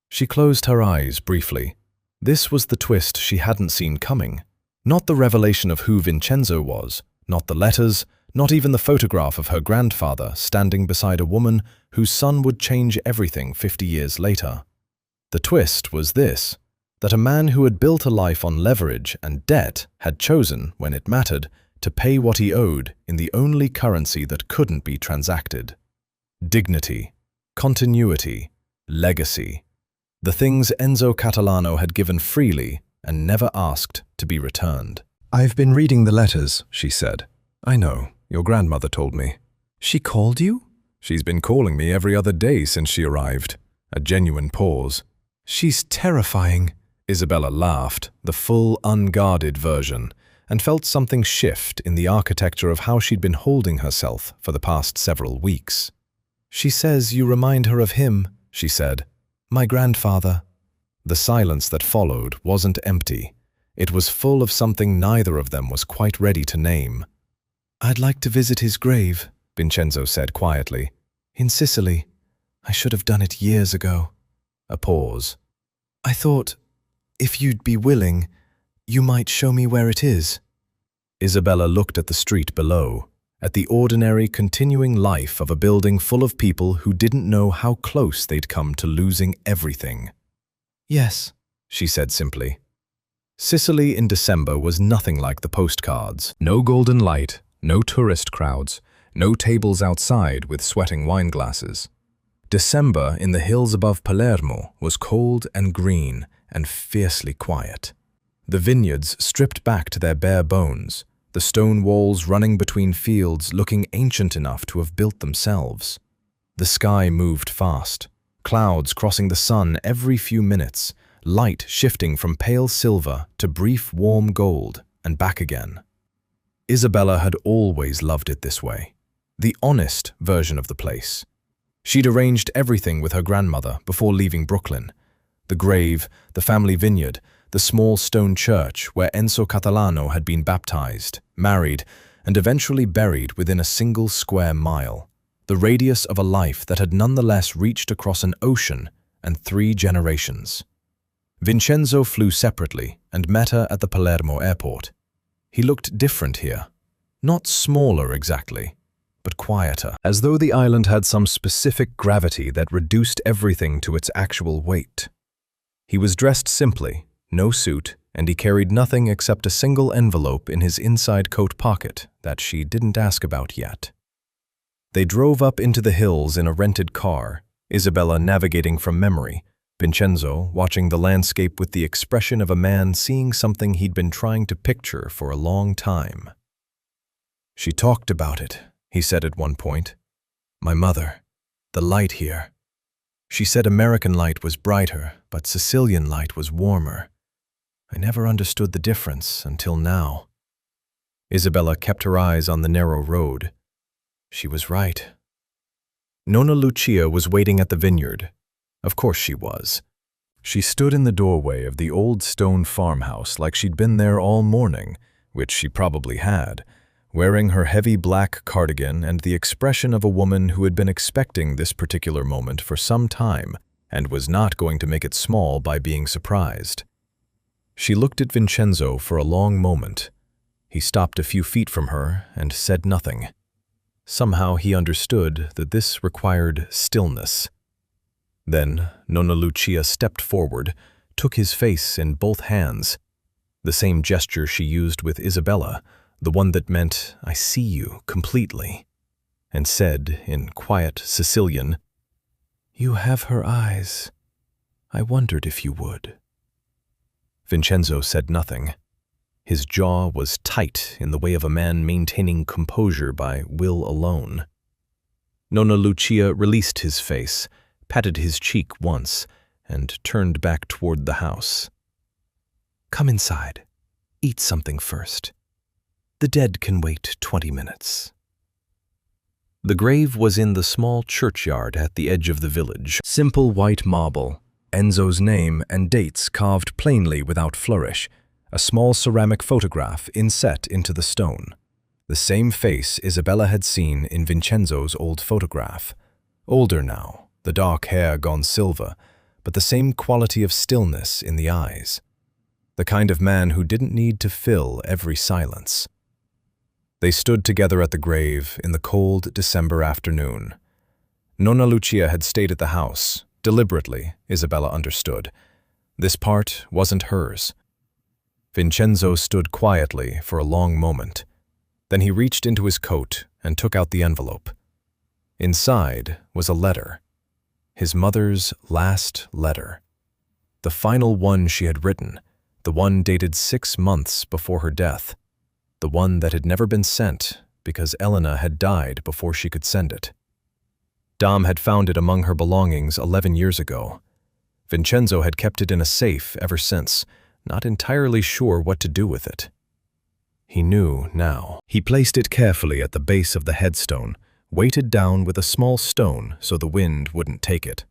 She closed her eyes briefly. This was the twist she hadn't seen coming. Not the revelation of who Vincenzo was, not the letters, not even the photograph of her grandfather standing beside a woman whose son would change everything 50 years later. The twist was this, that a man who had built a life on leverage and debt had chosen, when it mattered, to pay what he owed in the only currency that couldn't be transacted. Dignity, continuity, legacy. The things Enzo Catalano had given freely and never asked to be returned. "I've been reading the letters," she said. "I know, your grandmother told me." "She called you?" "She's been calling me every other day since she arrived." A genuine pause. "She's terrifying." Isabella laughed, the full, unguarded version, and felt something shift in the architecture of how she'd been holding herself for the past several weeks. "She says you remind her of him," she said. "My grandfather." The silence that followed wasn't empty. It was full of something neither of them was quite ready to name. "I'd like to visit his grave," Vincenzo said quietly. "In Sicily. I should have done it years ago." A pause. "I thought, if you'd be willing, you might show me where it is." Isabella looked at the street below, at the ordinary, continuing life of a building full of people who didn't know how close they'd come to losing everything. "Yes," she said simply. Sicily in December was nothing like the postcards. No golden light, no tourist crowds, no tables outside with sweating wine glasses. December in the hills above Palermo was cold and green and fiercely quiet. The vineyards stripped back to their bare bones, the stone walls running between fields looking ancient enough to have built themselves. The sky moved fast, clouds crossing the sun every few minutes, light shifting from pale silver to brief warm gold and back again. Isabella had always loved it this way, the honest version of the place. She'd arranged everything with her grandmother before leaving Brooklyn. The grave, the family vineyard, the small stone church where Enzo Catalano had been baptized, married, and eventually buried within a single square mile, the radius of a life that had nonetheless reached across an ocean and 3 generations. Vincenzo flew separately and met her at the Palermo airport. He looked different here. Not smaller exactly, but quieter, as though the island had some specific gravity that reduced everything to its actual weight. He was dressed simply, no suit, and he carried nothing except a single envelope in his inside coat pocket that she didn't ask about yet. They drove up into the hills in a rented car, Isabella navigating from memory, Vincenzo watching the landscape with the expression of a man seeing something he'd been trying to picture for a long time. "She talked about it," he said at one point. "My mother, the light here. She said American light was brighter, but Sicilian light was warmer. I never understood the difference until now." Isabella kept her eyes on the narrow road. She was right. Nonna Lucia was waiting at the vineyard. Of course she was. She stood in the doorway of the old stone farmhouse like she'd been there all morning, which she probably had, wearing her heavy black cardigan and the expression of a woman who had been expecting this particular moment for some time and was not going to make it small by being surprised. She looked at Vincenzo for a long moment. He stopped a few feet from her and said nothing. Somehow he understood that this required stillness. Then Nonna Lucia stepped forward, took his face in both hands, the same gesture she used with Isabella, the one that meant, "I see you completely," and said in quiet Sicilian, "You have her eyes. I wondered if you would." Vincenzo said nothing. His jaw was tight in the way of a man maintaining composure by will alone. Nonna Lucia released his face, patted his cheek once, and turned back toward the house. "Come inside. Eat something first. The dead can wait 20 minutes. The grave was in the small churchyard at the edge of the village. Simple white marble, Enzo's name and dates carved plainly without flourish, a small ceramic photograph inset into the stone. The same face Isabella had seen in Vincenzo's old photograph. Older now, the dark hair gone silver, but the same quality of stillness in the eyes. The kind of man who didn't need to fill every silence. They stood together at the grave in the cold December afternoon. Nonna Lucia had stayed at the house, deliberately, Isabella understood. This part wasn't hers. Vincenzo stood quietly for a long moment. Then he reached into his coat and took out the envelope. Inside was a letter. His mother's last letter. The final one she had written, the one dated 6 months before her death. The one that had never been sent because Elena had died before she could send it. Dom had found it among her belongings 11 years ago. Vincenzo had kept it in a safe ever since, not entirely sure what to do with it. He knew now. He placed it carefully at the base of the headstone, weighted down with a small stone so the wind wouldn't take it.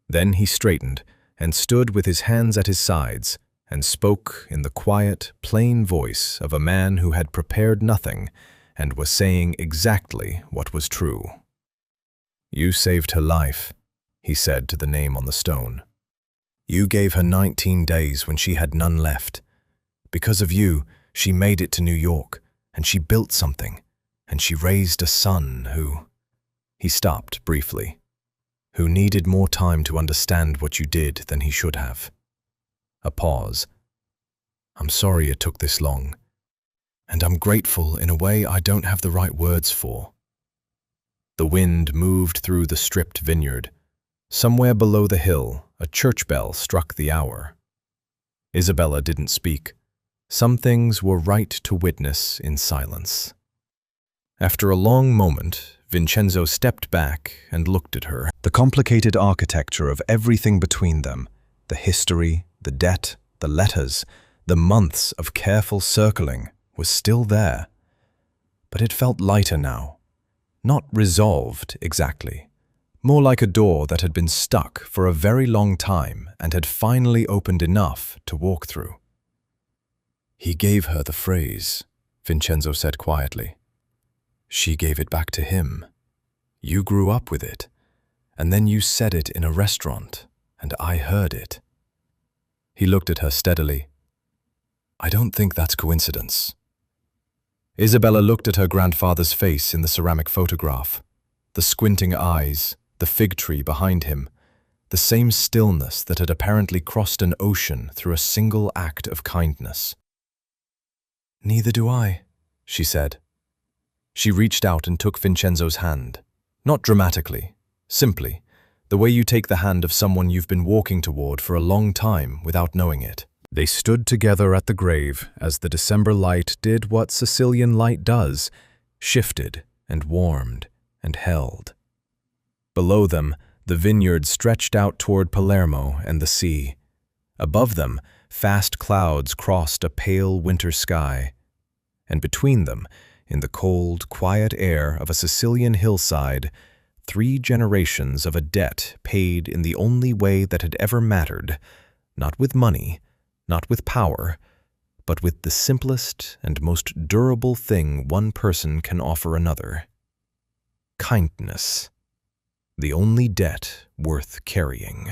Then he straightened and stood with his hands at his sides and spoke in the quiet, plain voice of a man who had prepared nothing and was saying exactly what was true. "You saved her life," he said to the name on the stone. "You gave her 19 days when she had none left. Because of you, she made it to New York, and she built something, and she raised a son who—" He stopped briefly. "Who needed more time to understand what you did than he should have." A pause. "I'm sorry it took this long, and I'm grateful in a way I don't have the right words for." The wind moved through the stripped vineyard. Somewhere below the hill, a church bell struck the hour. Isabella didn't speak. Some things were right to witness in silence. After a long moment, Vincenzo stepped back and looked at her. The complicated architecture of everything between them, the history, the debt, the letters, the months of careful circling was still there. But it felt lighter now. Not resolved exactly. More like a door that had been stuck for a very long time and had finally opened enough to walk through. He gave her the phrase, Vincenzo said quietly. She gave it back to him. You grew up with it, and then you said it in a restaurant, and I heard it. He looked at her steadily. I don't think that's coincidence. Isabella looked at her grandfather's face in the ceramic photograph, the squinting eyes, the fig tree behind him, the same stillness that had apparently crossed an ocean through a single act of kindness. Neither do I, she said. She reached out and took Vincenzo's hand, not dramatically, simply, the way you take the hand of someone you've been walking toward for a long time without knowing it. They stood together at the grave as the December light did what Sicilian light does, shifted and warmed and held. Below them, the vineyard stretched out toward Palermo and the sea. Above them, fast clouds crossed a pale winter sky. And between them, in the cold, quiet air of a Sicilian hillside, 3 generations of a debt paid in the only way that had ever mattered, not with money, not with power, but with the simplest and most durable thing one person can offer another. Kindness. The only debt worth carrying.